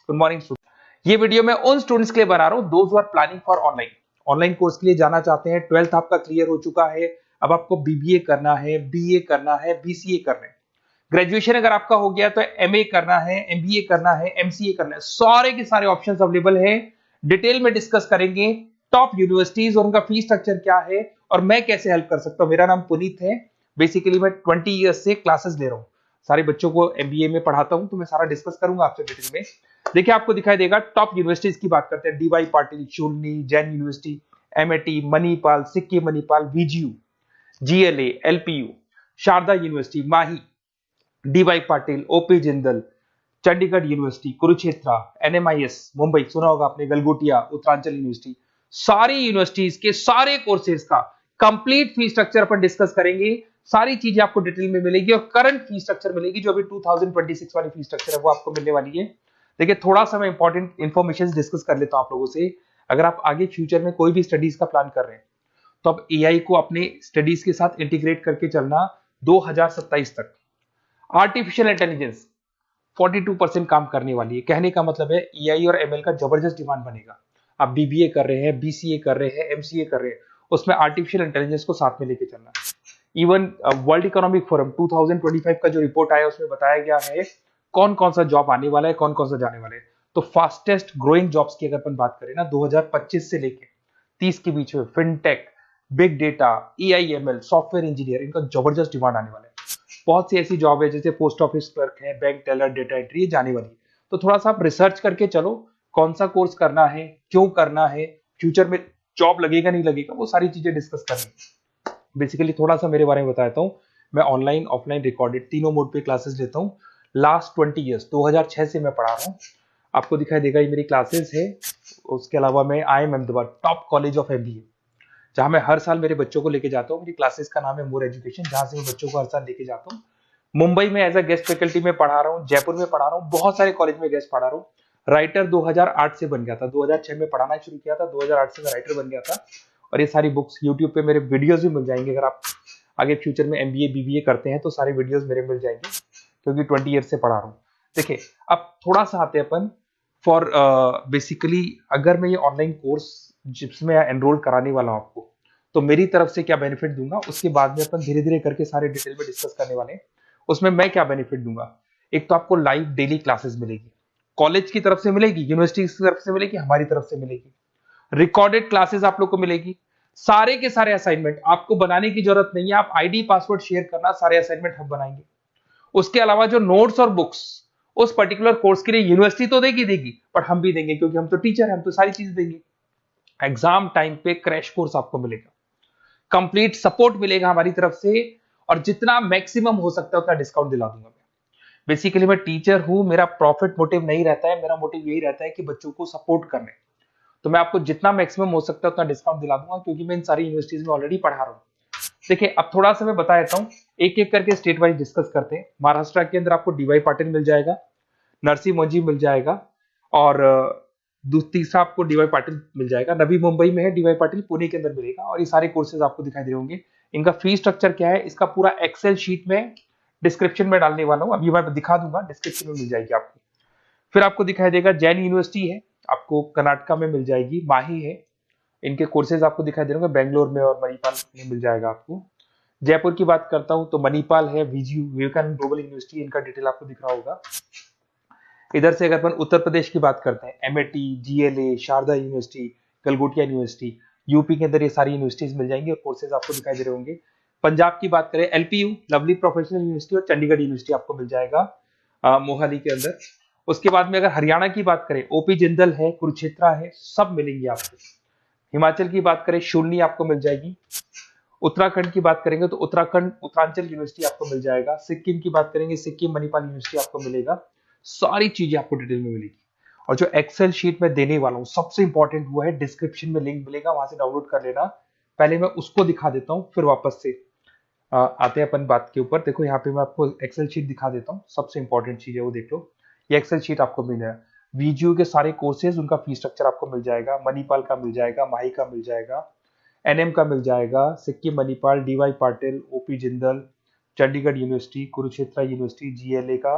Good morning student. ये video मैं उन स्टूडेंट्स के लिए बना रहा हूँ those who are planning for online course के लिए जाना चाहते हैं। 12th आपका क्लियर हो चुका है, अब आपको बीबीए करना है, बीए करना है, बीसीए करना है। ग्रेजुएशन अगर आपका हो गया तो एमए करना है, एमबीए करना है, एमसीए करना है। सारे के सारे ऑप्शंस अवेलेबल है। डिटेल में डिस्कस करेंगे टॉप यूनिवर्सिटीज और उनका फीस स्ट्रक्चर क्या है और मैं कैसे हेल्प कर सकता हूँ। मेरा नाम पुनीत है। बेसिकली मैं 20 ईयर्स से क्लासेस ले रहा हूँ, सारे बच्चों को एमबीए में पढ़ाता हूँ, तो मैं सारा डिस्कस करूंगा आपसे डिटेल में। देखिए आपको दिखाई देगा टॉप यूनिवर्सिटीज की बात करते हैं। DY Patil, Shoolini, Jain university, MIT, Manipal, Sikkim Manipal, VGU, GLA, LPU, Sharda university, MAHE, DY Patil, OP Jindal, Chandigarh university, Kurukshetra, NMIS Mumbai सुना होगा आपने, गलगोटिया, उत्तरांचल यूनिवर्सिटी। सारी यूनिवर्सिटीज के सारे कोर्सेज का कंप्लीट फीस स्ट्रक्चर पर डिस्कस करेंगे। सारी चीजें आपको डिटेल में मिलेगी और करंट फीस स्ट्रक्चर मिलेगी, जो अभी 2026 वाली फीस स्ट्रक्चर है वो आपको मिलने वाली है। देखिए थोड़ा सा मैं इंपॉर्टेंट इन्फॉर्मेशन डिस्कस कर लेता हूं आप लोगों से। अगर आप आगे फ्यूचर में कोई भी स्टडीज का प्लान कर रहे हैं तो आप एआई को अपने स्टडीज के साथ इंटीग्रेट करके चलना। 2027 तक आर्टिफिशियल इंटेलिजेंस 42% काम करने वाली है। कहने का मतलब है एआई और एमएल का जबरदस्त डिमांड बनेगा। आप बीबीए कर रहे हैं, बीसीए कर रहे हैं, एमसीए कर रहे हैं, उसमें आर्टिफिशियल इंटेलिजेंस को साथ में लेके चलना। इवन वर्ल्ड इकोनॉमिक फोरम 2025 का जो रिपोर्ट आया उसमें बताया गया है कौन कौन सा जॉब आने वाला है, कौन कौन सा जाने वाला है। तो फास्टेस्ट ग्रोइंग जॉब्स की अगर अपन बात करें ना 2025 से लेके 30 के बीच में fintech, big data, AIML, software engineer, इनका जबरदस्त डिमांड आने वाला है। बहुत सी ऐसी जॉब है जैसे पोस्ट ऑफिस क्लर्क है, बैंक टेलर, डेटा एंट्री, जाने वाली है। तो थोड़ा सा आप रिसर्च करके चलो कौन सा कोर्स करना है, क्यों करना है, फ्यूचर में जॉब लगेगा नहीं लगेगा, वो सारी चीजें डिस्कस करनी। बेसिकली थोड़ा सा मेरे बारे में बताता हूँ। मैं ऑनलाइन ऑफलाइन रिकॉर्डेड तीनों मोड पे क्लासेस लेता हूँ। लास्ट 20 ईयर्स 2006 से मैं पढ़ा रहा हूँ। आपको दिखाई देगा ये मेरी क्लासेस है। उसके अलावा मैं IIM Ahmedabad top college of MBA, जहां मैं हर साल मेरे बच्चों को लेके जाता हूँ। मेरी क्लासेस का नाम है मोर एजुकेशन, जहां से मैं बच्चों को हर साल लेके जाता हूँ। मुंबई में एज अ गेस्ट फैकल्टी में पढ़ा रहा हूँ, जयपुर में पढ़ा रहा हूँ, बहुत सारे कॉलेज में गेस्ट पढ़ा रहा हूँ। राइटर 2008 से बन गया था, 2006 में पढ़ाना शुरू किया था, 2008 से मैं राइटर बन गया था। और ये सारी बुक्स यूट्यूब पे मेरे वीडियोस भी मिल जाएंगे। अगर आप आगे फ्यूचर में एमबीए बीबीए करते हैं तो सारे वीडियोस मेरे मिल जाएंगे, क्योंकि 20 ईयर से पढ़ा रहा हूँ। देखिए अब थोड़ा सा आते हैं अपन फॉर बेसिकली अगर मैं ये ऑनलाइन कोर्स जिसमें एनरोल कराने वाला हूँ आपको, तो मेरी तरफ से क्या बेनिफिट दूंगा उसके बाद में अपन धीरे धीरे करके सारे डिटेल में डिस्कस करने वाले हैं। उसमें मैं क्या बेनिफिट दूंगा, एक तो आपको लाइव डेली क्लासेस मिलेगी, कॉलेज की तरफ से मिलेगी, यूनिवर्सिटी की तरफ से मिलेगी, हमारी तरफ से मिलेगी। रिकॉर्डेड क्लासेस आप लोग को मिलेगी। सारे के सारे असाइनमेंट आपको बनाने की जरूरत नहीं है, आप आईडी पासवर्ड शेयर करना, सारे असाइनमेंट हम बनाएंगे। उसके अलावा जो नोट्स और बुक्स उस पर्टिकुलर कोर्स के लिए यूनिवर्सिटी तो देगी, पर हम भी देंगे, क्योंकि हम तो टीचर हैं, हम तो सारी चीज देंगे। एग्जाम टाइम पे क्रैश कोर्स आपको मिलेगा, कंप्लीट सपोर्ट मिलेगा हमारी तरफ से, और जितना मैक्सिमम हो सकता है उतना डिस्काउंट दिला दूंगा मैं। बेसिकली मैं टीचर हूं, मेरा प्रॉफिट मोटिव नहीं रहता है, मेरा मोटिव यही रहता है कि बच्चों को सपोर्ट करने। तो मैं आपको जितना मैक्सिमम हो सकता है उतना डिस्काउंट दिला दूंगा, क्योंकि मैं इन सारी यूनिवर्सिटीज में ऑलरेडी पढ़ा रहा हूँ। देखिए अब थोड़ा सा मैं बता देता हूँ, एक एक करके स्टेट वाइज डिस्कस करते हैं। महाराष्ट्र के अंदर आपको डीवाई पाटिल मिल जाएगा, नरसी मोंजी मिल जाएगा, और तीसरा आपको डीवाई पाटिल मिल जाएगा। नवी मुंबई में है डीवाई पाटिल, पुणे के अंदर मिलेगा। और ये सारे कोर्सेज आपको दिखाई दे होंगे। इनका फी स्ट्रक्चर क्या है, इसका पूरा एक्सेल शीट में डिस्क्रिप्शन में डालने वाला हूँ, अभी मैं दिखा दूंगा, डिस्क्रिप्शन में मिल जाएगी आपको। फिर आपको दिखाई देगा जैन यूनिवर्सिटी है, आपको कर्नाटका में मिल जाएगी, माही है, इनके कोर्सेज आपको दिखाई दे रहे होंगे, बेंगलोर में और मणिपाल में मिल जाएगा आपको। जयपुर की बात करता हूं तो मणिपाल है, वीजीयू, विवेकानंद ग्लोबल यूनिवर्सिटी, इनका डिटेल आपको दिख रहा होगा। इधर से अगर अपन उत्तर प्रदेश की बात करते हैं, MIT, GLA, Sharda University, Galgotia University, UP के अंदर ये सारी यूनिवर्सिटीज मिल जाएंगी और कोर्सेज आपको दिखाई दे रहे होंगे। पंजाब की बात करें, एलपीयू, लवली प्रोफेशनल यूनिवर्सिटी, और चंडीगढ़ यूनिवर्सिटी आपको मिल जाएगा मोहाली के अंदर। उसके बाद में अगर हरियाणा की बात करें, ओपी जिंदल है, कुरुक्षेत्रा है, सब मिलेंगे आपको। हिमाचल की बात करें, शूलनी आपको मिल जाएगी। उत्तराखंड की बात करेंगे तो उत्तराखंड उत्तरांचल यूनिवर्सिटी आपको मिल जाएगा। सिक्किम की बात करेंगे, सिक्किम मणिपाल यूनिवर्सिटी आपको मिलेगा। सारी चीजें आपको डिटेल में मिलेगी। और जो एक्सेल शीट में देने वाला हूँ सबसे इंपॉर्टेंट वो है, डिस्क्रिप्शन में लिंक मिलेगा, वहां से डाउनलोड कर लेना। पहले मैं उसको दिखा देता हूँ, फिर वापस से आते हैं अपन बात के ऊपर। देखो यहाँ पे मैं आपको एक्सेल शीट दिखा देता हूँ, सबसे इंपॉर्टेंट चीज है वो देख लो। ये एक्सेल शीट आपको मिल जाएगा। वीजीयू के सारे कोर्सेज, उनका फी स्ट्रक्चर आपको मिल जाएगा, मणिपाल का मिल जाएगा, माही का मिल जाएगा, एनएम का मिल जाएगा, Sikkim Manipal, DY Patil, OP Jindal, Chandigarh university, Kurukshetra University, GLA का,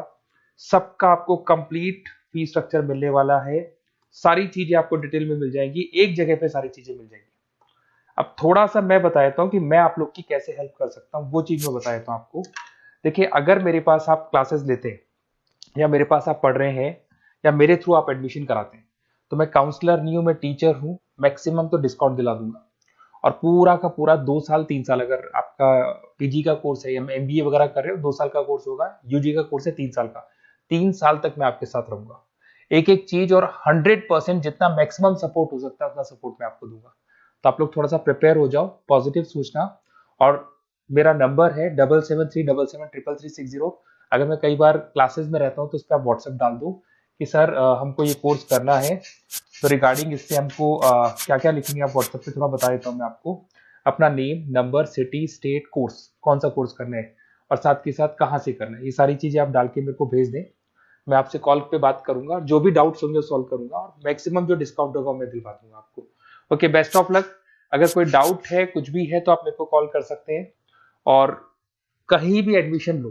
सबका आपको कंप्लीट फी स्ट्रक्चर मिलने वाला है। सारी चीजें आपको डिटेल में मिल जाएगी, एक जगह पे सारी चीजें मिल जाएगी। अब थोड़ा सा मैं बता देता हूँ कि मैं आप लोग की कैसे हेल्प कर सकता हूँ, वो चीज मैं बता देता हूँ आपको। देखिए, अगर मेरे पास आप क्लासेस लेते हैं या मेरे पास आप पढ़ रहे हैं या मेरे थ्रू आप एडमिशन कराते हैं, तो मैं काउंसलर नहीं हूँ, मैं टीचर हूँ। मैक्सिमम तो डिस्काउंट दिला दूंगा। और पूरा का पूरा 2 साल 3 साल, अगर आपका पीजी का कोर्स है या एमबीए वगैरह कर रहे हो, 2 साल का कोर्स होगा। यूजी का कोर्स है 3 साल का, 3 साल तक मैं आपके साथ रहूंगा। एक एक चीज और 100% जितना मैक्सिमम सपोर्ट हो सकता है उतना सपोर्ट मैं आपको दूंगा। तो आप लोग थोड़ा सा प्रिपेयर हो जाओ, पॉजिटिव सोचना। और मेरा नंबर है 7737773360। अगर मैं कई बार क्लासेस में रहता हूँ तो उस पर आप व्हाट्सएप डाल दो कि सर हमको ये कोर्स करना है। तो रिगार्डिंग इससे हमको क्या क्या लिखेंगे आप व्हाट्सएप पे थोड़ा बता देता हूँ मैं आपको। अपना name, number, city, state, course, कौन सा कोर्स करना है और साथ के साथ कहाँ से करना है, ये सारी चीजें आप डाल के मेरे को भेज दें। मैं आपसे कॉल पे बात करूंगा, जो भी डाउट्स होंगे सॉल्व करूंगा और मैक्सिमम जो डिस्काउंट होगा मैं दिलवा दूंगा आपको। Okay, best of luck. अगर कोई डाउट है, कुछ भी है, तो आप मेरे को कॉल कर सकते हैं। और कहीं भी एडमिशन लो,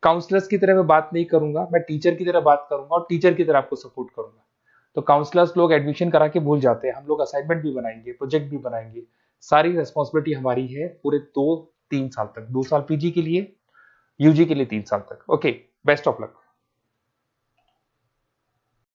काउंसलर्स की तरह मैं बात नहीं करूंगा, मैं टीचर की तरह बात करूंगा और टीचर की तरह आपको सपोर्ट करूंगा। तो काउंसलर्स लोग एडमिशन करा के भूल जाते हैं, हम लोग असाइनमेंट भी बनाएंगे, प्रोजेक्ट भी बनाएंगे। सारी रेस्पॉन्सिबिलिटी हमारी है पूरे 2-3 साल तक, 2 साल पीजी के लिए, यूजी के लिए 3 साल तक। Okay, best of luck.